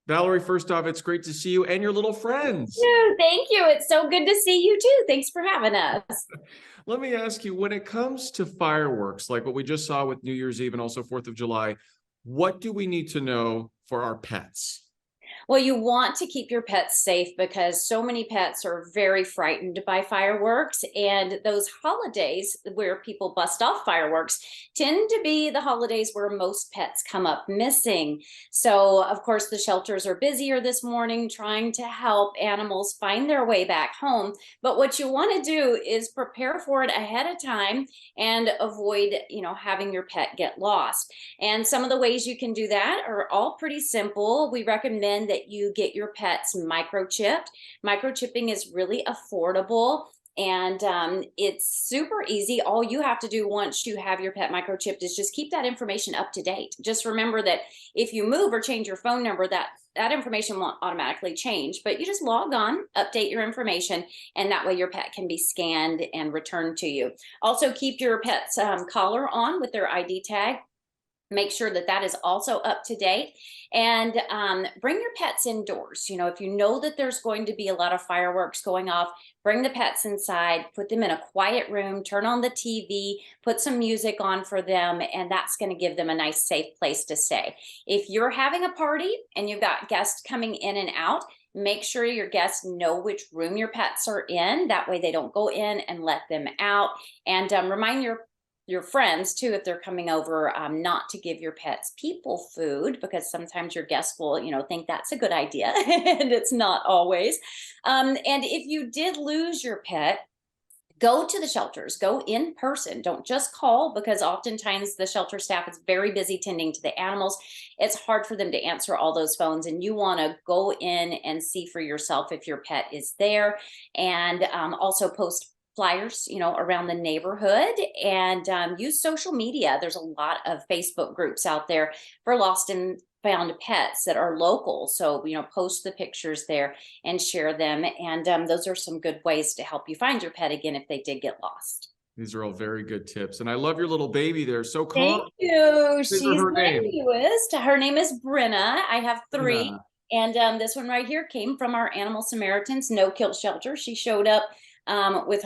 Valerie, first off, it's great to see you and your little friends. Thank you. It's so good to see you too. Thanks for having us. Let me ask you, when it comes to fireworks, like what we just saw with New Year's Eve and also 4th of July, what do we need to know for our pets? Well, you want to keep your pets safe because so many pets are very frightened by fireworks. And those holidays where people bust off fireworks tend to be the holidays where most pets come up missing. So, of course, the shelters are busier this morning trying to help animals find their way back home. But what you want to do is prepare for it ahead of time and avoid, having your pet get lost. And some of the ways you can do that are all pretty simple. We recommend that you get your pets microchipped. Microchipping is really affordable and it's super easy. All you have to do once you have your pet microchipped is just keep that information up to date. Just remember that if you move or change your phone number, that information won't automatically change, but you just log on, update your information, and that way your pet can be scanned and returned to you. Also, keep your pet's collar on with their ID tag. Make sure that that is also up to date, and bring your pets indoors. If you know that there's going to be a lot of fireworks going off, bring the pets inside, put them in a quiet room, turn on the TV, put some music on for them, and that's going to give them a nice safe place to stay. If you're having a party and you've got guests coming in and out, make sure your guests know which room your pets are in. That way they don't go in and let them out. And remind your friends too, if they're coming over, not to give your pets people food, because sometimes your guests will think that's a good idea and it's not always. And if you did lose your pet, go to the shelters, go in person, don't just call, because oftentimes the shelter staff is very busy tending to the animals. It's hard for them to answer all those phones, and you want to go in and see for yourself if your pet is there. And also post flyers around the neighborhood, and use social media. There's a lot of Facebook groups out there for lost and found pets that are local, so post the pictures there and share them, and those are some good ways to help you find your pet again if they did get lost. These are all very good tips. And I love your little baby there. So calm. Thank you. What is She's her the name? newest. Her name is Brenna. I have three. Anna. And this one right here came from our Animal Samaritans no-kill shelter. She showed up with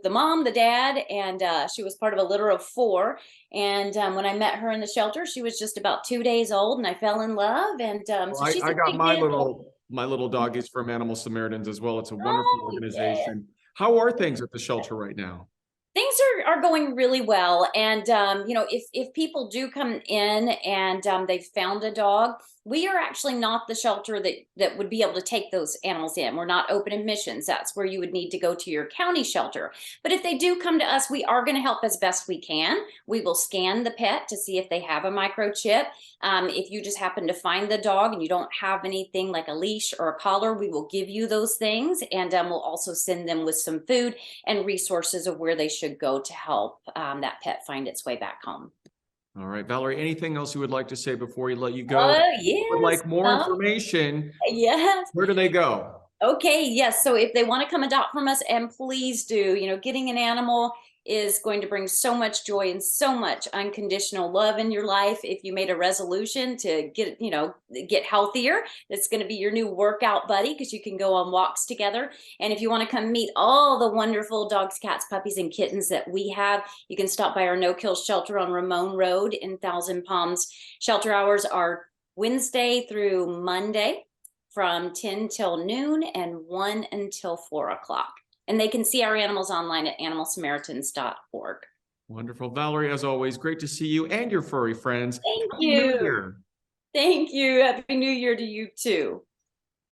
the mom, the dad, and she was part of a litter of 4. And when I met her in the shelter, she was just about 2 days old, and I fell in love. And Well, so she's I a got big deal. my little doggies from Animal Samaritans as well. It's a wonderful Oh, yeah. organization. How are things at the shelter right now? Things are going really well, and if people do come in and they've found a dog, we are actually not the shelter that would be able to take those animals in. We're not open admissions. That's where you would need to go to your county shelter. But if they do come to us, we are going to help as best we can. We will scan the pet to see if they have a microchip. If you just happen to find the dog and you don't have anything like a leash or a collar, we will give you those things, and we'll also send them with some food and resources of where they should go to help that pet find its way back home. All right, Valerie, anything else you would like to say before we let you go? Oh, Would yes. like more information, Yes. where do they go? Okay, yes. So if they want to come adopt from us, and please do, getting an animal is going to bring so much joy and so much unconditional love in your life. If you made a resolution to get healthier, it's going to be your new workout buddy, because you can go on walks together. And if you want to come meet all the wonderful dogs, cats, puppies, and kittens that we have, you can stop by our no-kill shelter on Ramon Road in Thousand Palms. Shelter hours are Wednesday through Monday from 10 till noon and 1 until 4 o'clock. And they can see our animals online at animalsamaritans.org. Wonderful. Valerie, as always, great to see you and your furry friends. Thank Happy New you. Year. Thank you. Happy New Year to you too.